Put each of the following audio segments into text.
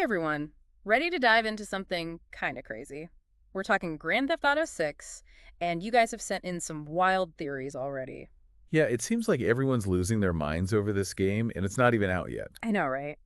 Hey everyone, ready to dive into something kind of crazy. We're talking Grand Theft Auto 6, and you guys have sent in some wild theories already. Yeah, it seems like everyone's losing their minds over this game, and it's not even out yet. I know, right?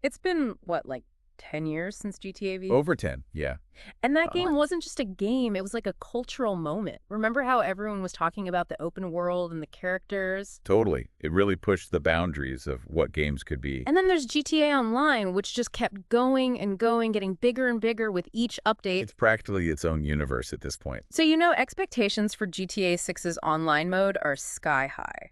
It's been, what, like 10 years since GTA V? Over 10, yeah. And that Uh, game wasn't just a game, it was like a cultural moment. Remember how everyone was talking about the open world and the characters? totally. It really pushed the boundaries of what games could be. And then there's GTA Online, which just kept going and going, getting bigger and bigger with each update. It's practically its own universe at this point. So, expectations for GTA 6's online mode are sky high.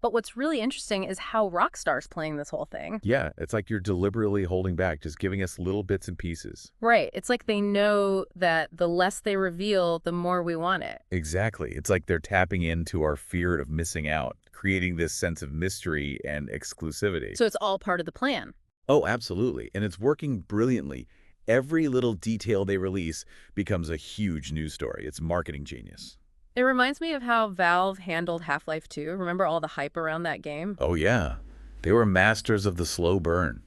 But what's really interesting is how Rockstar's playing this whole thing. Yeah, it's like you're deliberately holding back, just giving us little bits and pieces. Right. It's like they know that the less they reveal, the more we want it. Exactly. It's like they're tapping into our fear of missing out, creating this sense of mystery and exclusivity. So it's all part of the plan. Oh, absolutely. And it's working brilliantly. Every little detail they release becomes a huge news story. It's marketing genius. It reminds me of how Valve handled Half-Life 2. Remember all the hype around that game? Oh, yeah. They were masters of the slow burn.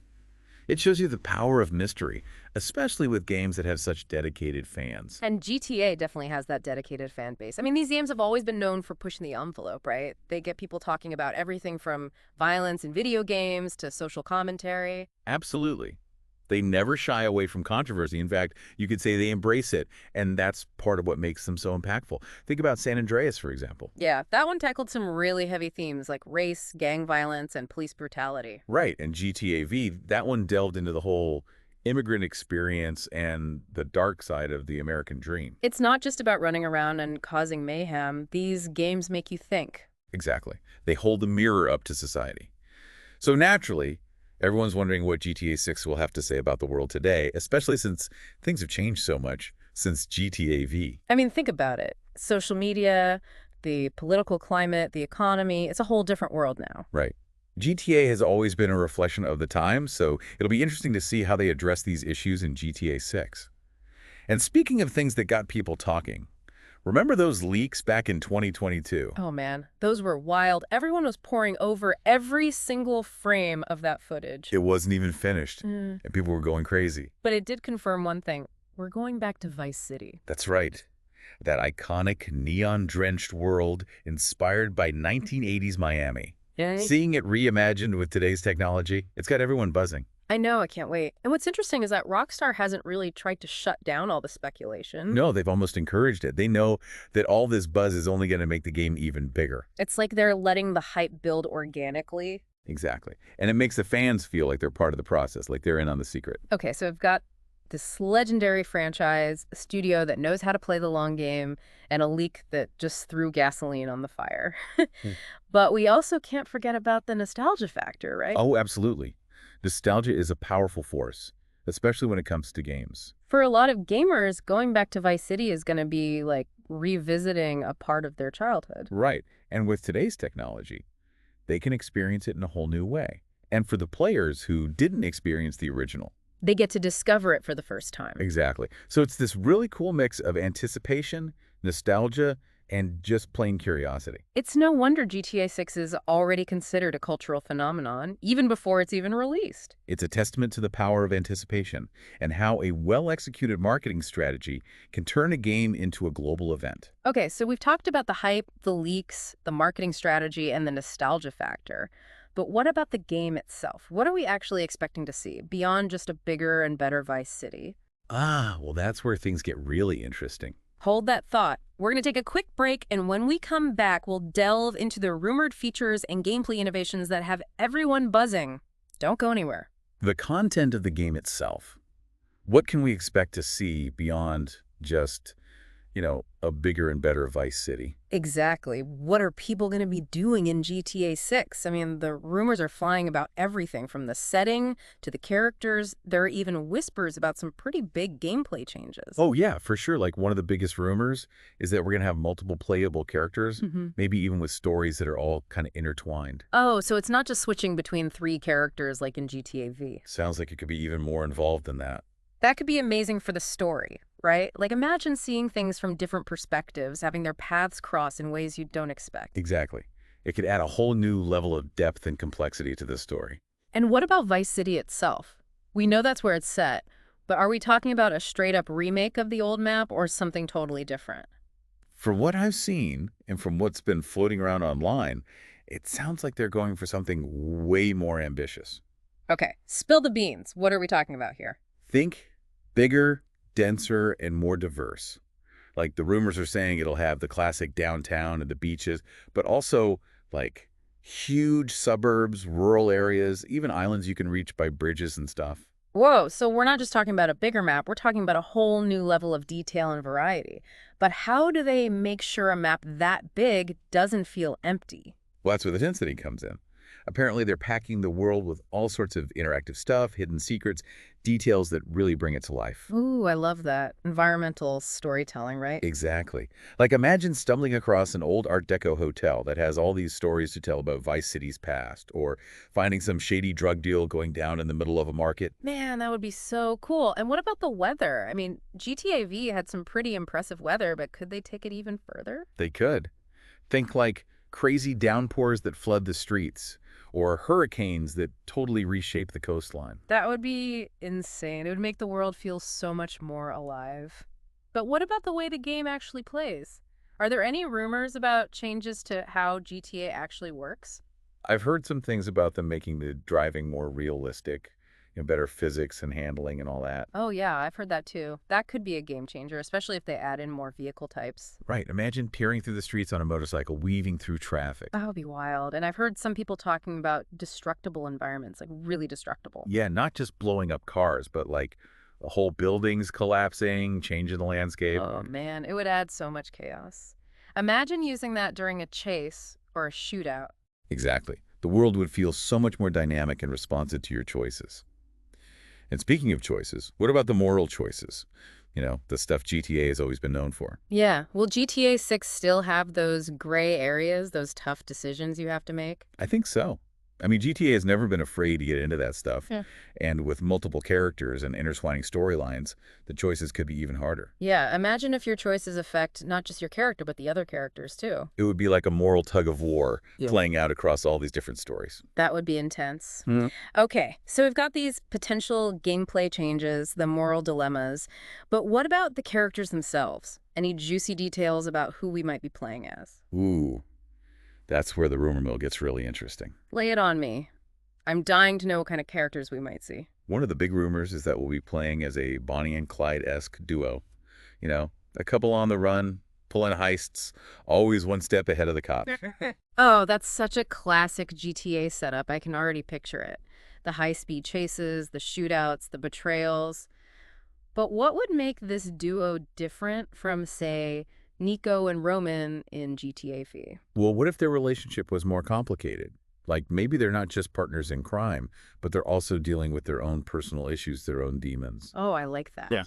It shows you the power of mystery, especially with games that have such dedicated fans. And GTA definitely has that dedicated fan base. I mean, these games have always been known for pushing the envelope, right? They get people talking about everything from violence in video games to social commentary. Absolutely. They never shy away from controversy. In fact, you could say they embrace it, and that's part of what makes them so impactful. Think about San Andreas, for example. Yeah, that one tackled some really heavy themes like race, gang violence, and police brutality. Right, and GTA V, that one delved into the whole immigrant experience and the dark side of the American dream. It's not just about running around and causing mayhem. These games make you think. Exactly. They hold the mirror up to society. So naturally, everyone's wondering what GTA 6 will have to say about the world today, especially since things have changed so much since GTA V. I mean, think about it. Social media, the political climate, the economy, it's a whole different world now. Right. GTA has always been a reflection of the time, so it'll be interesting to see how they address these issues in GTA 6. And speaking of things that got people talking, remember those leaks back in 2022? Oh man, those were wild. Everyone was poring over every single frame of that footage. It wasn't even finished, Mm. and people were going crazy. But it did confirm one thing. We're going back to Vice City. That's right. That iconic neon-drenched world inspired by 1980s Miami. Yeah. Seeing it reimagined with today's technology, it's got everyone buzzing. I know, I can't wait. And what's interesting is that Rockstar hasn't really tried to shut down all the speculation. No, they've almost encouraged it. They know that all this buzz is only going to make the game even bigger. It's like they're letting the hype build organically. Exactly. And it makes the fans feel like they're part of the process, like they're in on the secret. Okay, so we've got this legendary franchise, a studio that knows how to play the long game, and a leak that just threw gasoline on the fire. Hmm. But we also can't forget about the nostalgia factor, right? Oh, absolutely. Nostalgia is a powerful force, especially when it comes to games. For a lot of gamers, going back to Vice City is going to be like revisiting a part of their childhood. Right. And with today's technology, they can experience it in a whole new way. And for the players who didn't experience the original. They get to discover it for the first time. Exactly. So it's this really cool mix of anticipation, nostalgia, and just plain curiosity. It's no wonder GTA 6 is already considered a cultural phenomenon, even before it's even released. It's a testament to the power of anticipation and how a well-executed marketing strategy can turn a game into a global event. Okay, so we've talked about the hype, the leaks, the marketing strategy, and the nostalgia factor. But what about the game itself? What are we actually expecting to see beyond just a bigger and better Vice City? Well, that's where things get really interesting. Hold that thought. We're going to take a quick break, and when we come back, we'll delve into the rumored features and gameplay innovations that have everyone buzzing. Don't go anywhere. The content of the game itself. What can we expect to see beyond just, a bigger and better Vice City? Exactly. What are people going to be doing in GTA 6? I mean, the rumors are flying about everything from the setting to the characters. There are even whispers about some pretty big gameplay changes. Oh, yeah, for sure. Like one of the biggest rumors is that we're going to have multiple playable characters, maybe even with stories that are all kind of intertwined. Oh, so it's not just switching between three characters like in GTA V. Sounds like it could be even more involved than that. That could be amazing for the story, right? Like imagine seeing things from different perspectives, having their paths cross in ways you don't expect. Exactly. It could add a whole new level of depth and complexity to the story. And what about Vice City itself? We know that's where it's set, but are we talking about a straight-up remake of the old map or something totally different? From what I've seen and from what's been floating around online, it sounds like they're going for something way more ambitious. Okay, spill the beans. What are we talking about here? Think bigger, denser, and more diverse. Like the rumors are saying it'll have the classic downtown and the beaches, but also like huge suburbs, rural areas, even islands you can reach by bridges and stuff. Whoa, so we're not just talking about a bigger map, we're talking about a whole new level of detail and variety. But how do they make sure a map that big doesn't feel empty? Well, that's where the density comes in. Apparently, they're packing the world with all sorts of interactive stuff, hidden secrets, details that really bring it to life. Ooh, I love that. Environmental storytelling, right? Exactly. Like imagine stumbling across an old Art Deco hotel that has all these stories to tell about Vice City's past, or finding some shady drug deal going down in the middle of a market. Man, that would be so cool. And what about the weather? I mean, GTA V had some pretty impressive weather, but could they take it even further? They could. Think like crazy downpours that flood the streets, or hurricanes that totally reshape the coastline. That would be insane. It would make the world feel so much more alive. But what about the way the game actually plays? Are there any rumors about changes to how GTA actually works? I've heard some things about them making the driving more realistic, better physics and handling and all that. Oh, yeah, I've heard that too. That could be a game changer, especially if they add in more vehicle types. Right. Imagine peering through the streets on a motorcycle, weaving through traffic. That would be wild. And I've heard some people talking about destructible environments, like really destructible. Yeah, not just blowing up cars, but like the whole buildings collapsing, changing the landscape. Oh, man, it would add so much chaos. Imagine using that during a chase or a shootout. Exactly. The world would feel so much more dynamic and responsive to your choices. And speaking of choices, what about the moral choices? The stuff GTA has always been known for. Yeah, will GTA 6 still have those gray areas, those tough decisions you have to make? I think so. I mean, GTA has never been afraid to get into that stuff. Yeah. And with multiple characters and intertwining storylines, the choices could be even harder. Yeah, imagine if your choices affect not just your character, but the other characters too. It would be like a moral tug of war Yeah. playing out across all these different stories. That would be intense. Hmm. Okay, so we've got these potential gameplay changes, the moral dilemmas, but what about the characters themselves? Any juicy details about who we might be playing as? Ooh, that's where the rumor mill gets really interesting. Lay it on me. I'm dying to know what kind of characters we might see. One of the big rumors is that we'll be playing as a Bonnie and Clyde-esque duo. A couple on the run, pulling heists, always one step ahead of the cops. Oh, that's such a classic GTA setup. I can already picture it. The high-speed chases, the shootouts, the betrayals. But what would make this duo different from, say, Nico and Roman in GTA V? Well, what if their relationship was more complicated? Like maybe they're not just partners in crime, but they're also dealing with their own personal issues, their own demons. Oh, I like that. Yeah.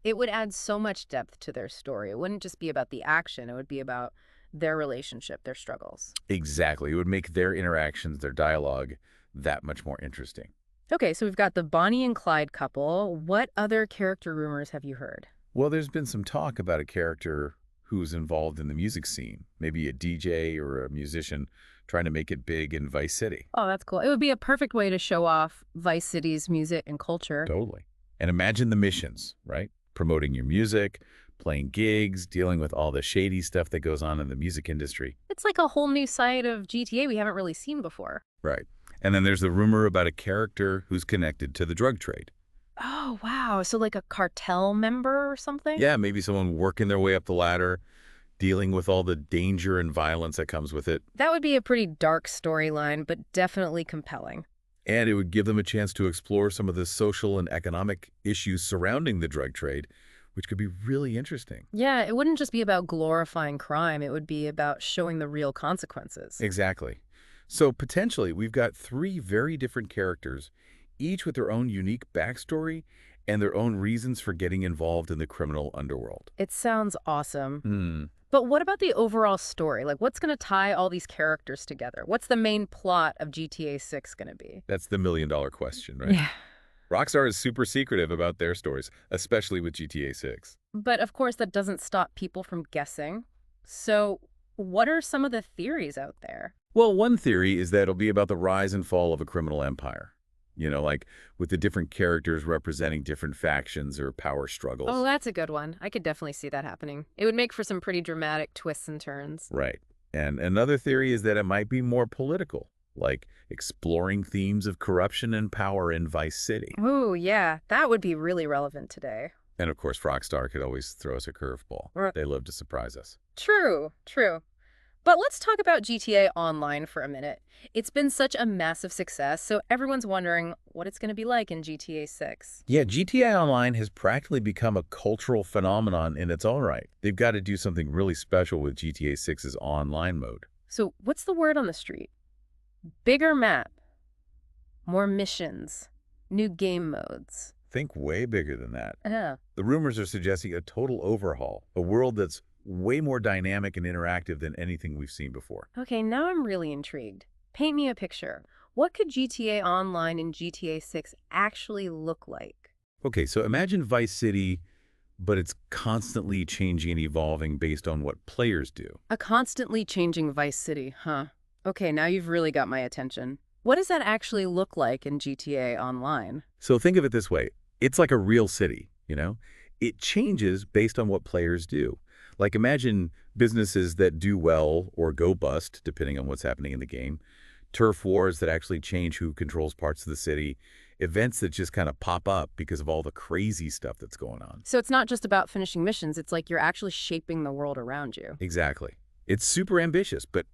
It would add so much depth to their story. It wouldn't just be about the action. It would be about their relationship, their struggles. Exactly. It would make their interactions, their dialogue, that much more interesting. Okay, so we've got the Bonnie and Clyde couple. What other character rumors have you heard? Well, there's been some talk about a character who's involved in the music scene, maybe a DJ or a musician trying to make it big in Vice City. Oh, that's cool. It would be a perfect way to show off Vice City's music and culture. Totally. And imagine the missions, right? Promoting your music, playing gigs, dealing with all the shady stuff that goes on in the music industry. It's like a whole new side of GTA we haven't really seen before. Right. And then there's the rumor about a character who's connected to the drug trade. Oh, wow. So like a cartel member or something? Yeah, maybe someone working their way up the ladder, dealing with all the danger and violence that comes with it. That would be a pretty dark storyline, but definitely compelling. And it would give them a chance to explore some of the social and economic issues surrounding the drug trade, which could be really interesting. Yeah, it wouldn't just be about glorifying crime. It would be about showing the real consequences. Exactly. So potentially, we've got three very different characters, each with their own unique backstory and their own reasons for getting involved in the criminal underworld. It sounds awesome. But what about the overall story? Like, what's going to tie all these characters together? What's the main plot of GTA 6 going to be? That's the million-dollar question, right? Yeah. Rockstar is super secretive about their stories, especially with GTA 6. But of course, that doesn't stop people from guessing. So what are some of the theories out there? Well, one theory is that it'll be about the rise and fall of a criminal empire. like with the different characters representing different factions or power Oh, struggles. that's a good one. I could definitely see that happening. It would make for some pretty dramatic twists and turns. Right. And another theory is that it might be more political, like exploring themes of corruption and power in Vice City. Oh, yeah, that would be really relevant today. And of course, Rockstar could always throw us a curveball. Right. They love to surprise us. True, true. But let's talk about GTA Online for a minute. It's been such a massive success, so everyone's wondering what it's going to be like in GTA 6. Yeah, GTA Online has practically become a cultural phenomenon in its own right. They've got to do something really special with GTA 6's online mode. So, what's the word on the street? Bigger map, more missions, new game modes. Think way bigger than that. Yeah. The rumors are suggesting a total overhaul, a world that's way more dynamic and interactive than anything we've seen before. Okay, now I'm really intrigued. Paint me a picture. What could GTA Online and GTA 6 actually look like? Okay, so imagine Vice City, but it's constantly changing and evolving based on what players do. A constantly changing Vice City, huh? Okay, now you've really got my attention. What does that actually look like in GTA Online? So think of it this way. It's like a real city. It changes based on what players do. Like imagine businesses that do well or go bust, depending on what's happening in the game. Turf wars that actually change who controls parts of the city. Events that just kind of pop up because of all the crazy stuff that's going on. So it's not just about finishing missions, it's like you're actually shaping the world around you. Exactly. It's super ambitious, but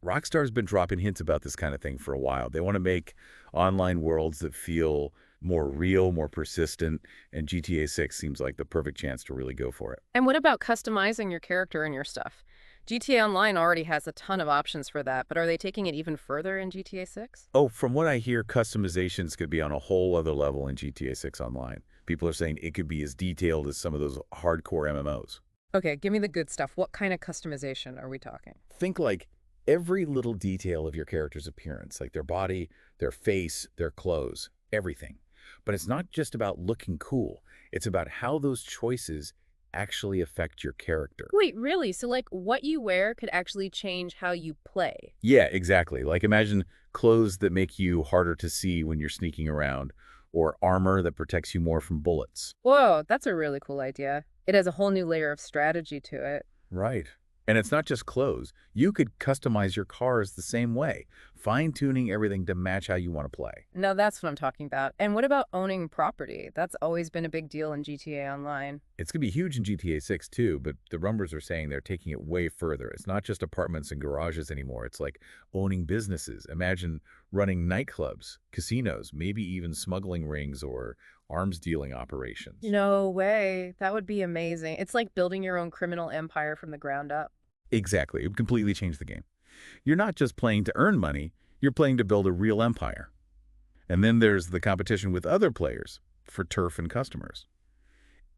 Rockstar's been dropping hints about this kind of thing for a while. They want to make online worlds that feel more real, more persistent, and GTA 6 seems like the perfect chance to really go for it. And what about customizing your character and your stuff? GTA Online already has a ton of options for that, but are they taking it even further in GTA 6? Oh, from what I hear, customizations could be on a whole other level in GTA 6 Online. People are saying it could be as detailed as some of those hardcore MMOs. Okay, give me the good stuff. What kind of customization are we talking? Think like every little detail of your character's appearance, like their body, their face, their clothes, everything. But it's not just about looking cool. It's about how those choices actually affect your character. Wait, really? So, like, what you wear could actually change how you play? Yeah, exactly. Like imagine clothes that make you harder to see when you're sneaking around, or armor that protects you more from bullets. Whoa, that's a really cool idea. It has a whole new layer of strategy to it. Right. And it's not just clothes. You could customize your cars the same way, fine-tuning everything to match how you want to play. Now that's what I'm talking about. And what about owning property? That's always been a big deal in GTA Online. It's going to be huge in GTA 6 too, but the rumors are saying they're taking it way further. It's not just apartments and garages anymore. It's like owning businesses. Imagine running nightclubs, casinos, maybe even smuggling rings or arms dealing operations. No way. That would be amazing. It's like building your own criminal empire from the ground up. Exactly. It would completely change the game. You're not just playing to earn money, you're playing to build a real empire. And then there's the competition with other players for turf and customers.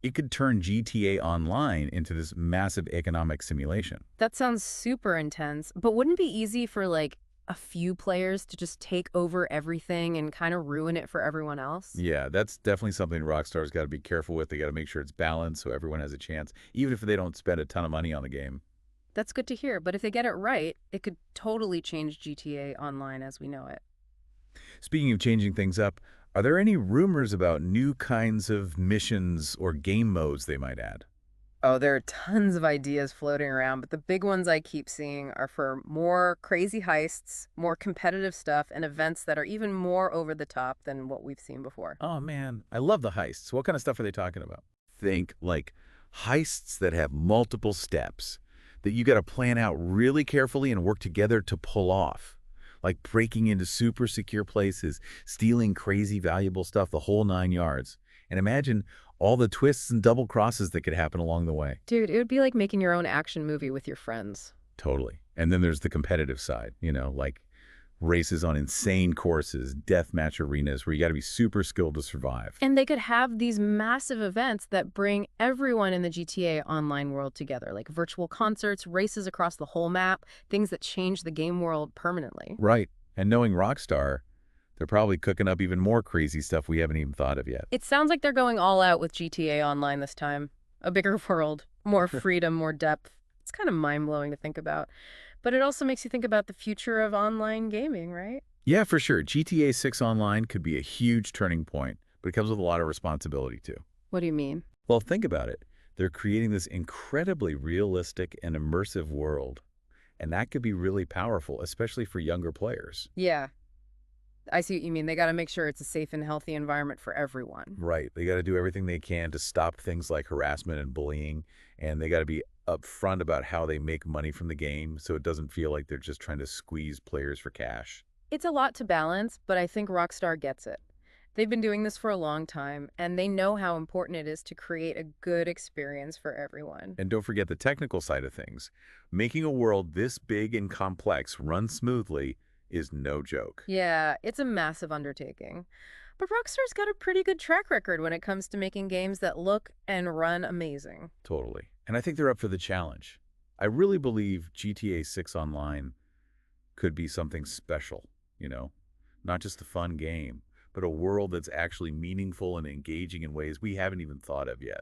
It could turn GTA Online into this massive economic simulation. That sounds super intense, but wouldn't it be easy for like a few players to just take over everything and kind of ruin it for everyone else? Yeah, that's definitely something Rockstar's got to be careful with. They got to make sure it's balanced so everyone has a chance, even if they don't spend a ton of money on the game. That's good to hear, but if they get it right, it could totally change GTA Online as we know it. Speaking of changing things up, are there any rumors about new kinds of missions or game modes they might add? Oh, there are tons of ideas floating around, but the big ones I keep seeing are for more crazy heists, more competitive stuff, and events that are even more over the top than what we've seen before. Oh man, I love the heists. What kind of stuff are they talking about? Think like heists that have multiple steps that you got to plan out really carefully and work together to pull off. Like breaking into super secure places, stealing crazy valuable stuff, the whole 9 yards. And imagine all the twists and double crosses that could happen along the way. Dude, it would be like making your own action movie with your friends. Totally. And then there's the competitive side, like races on insane courses, deathmatch arenas where you got to be super skilled to survive. And they could have these massive events that bring everyone in the GTA Online world together, like virtual concerts, races across the whole map, things that change the game world permanently. Right. And knowing Rockstar, they're probably cooking up even more crazy stuff we haven't even thought of yet. It sounds like they're going all out with GTA Online this time. A bigger world, more freedom, more depth. It's kind of mind-blowing to think about. But it also makes you think about the future of online gaming, right? Yeah, for sure. GTA 6 Online could be a huge turning point, but it comes with a lot of responsibility too. What do you mean? Well, think about it. They're creating this incredibly realistic and immersive world, and that could be really powerful, especially for younger players. Yeah, I see what you mean. They got to make sure it's a safe and healthy environment for everyone. Right. They got to do everything they can to stop things like harassment and bullying, and they got to be upfront about how they make money from the game so it doesn't feel like they're just trying to squeeze players for cash. It's a lot to balance, but I think Rockstar gets it. They've been doing this for a long time, and they know how important it is to create a good experience for everyone. And don't forget the technical side of things. Making a world this big and complex run smoothly is no joke. Yeah, it's a massive undertaking. But Rockstar's got a pretty good track record when it comes to making games that look and run amazing. Totally. And I think they're up for the challenge. I really believe GTA 6 Online could be something special, you know? Not just a fun game, but a world that's actually meaningful and engaging in ways we haven't even thought of yet.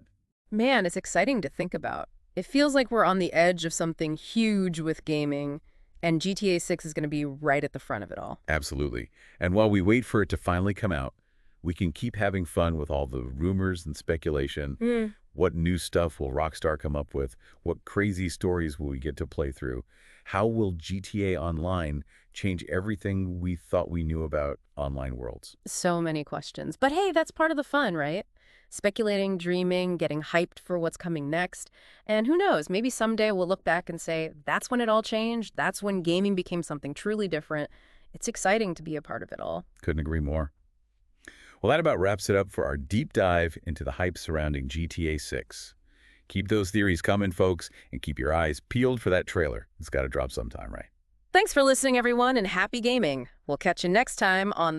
Man, it's exciting to think about. It feels like we're on the edge of something huge with gaming, and GTA 6 is going to be right at the front of it all. Absolutely. And while we wait for it to finally come out, we can keep having fun with all the rumors and speculation. What new stuff will Rockstar come up with? What crazy stories will we get to play through? How will GTA Online change everything we thought we knew about online worlds? So many questions. But hey, that's part of the fun, right? Speculating, dreaming, getting hyped for what's coming next. And who knows, maybe someday we'll look back and say, that's when it all changed. That's when gaming became something truly different. It's exciting to be a part of it all. Couldn't agree more. Well, that about wraps it up for our deep dive into the hype surrounding GTA 6. Keep those theories coming, folks, and keep your eyes peeled for that trailer. It's got to drop sometime, right? Thanks for listening, everyone, and happy gaming. We'll catch you next time on the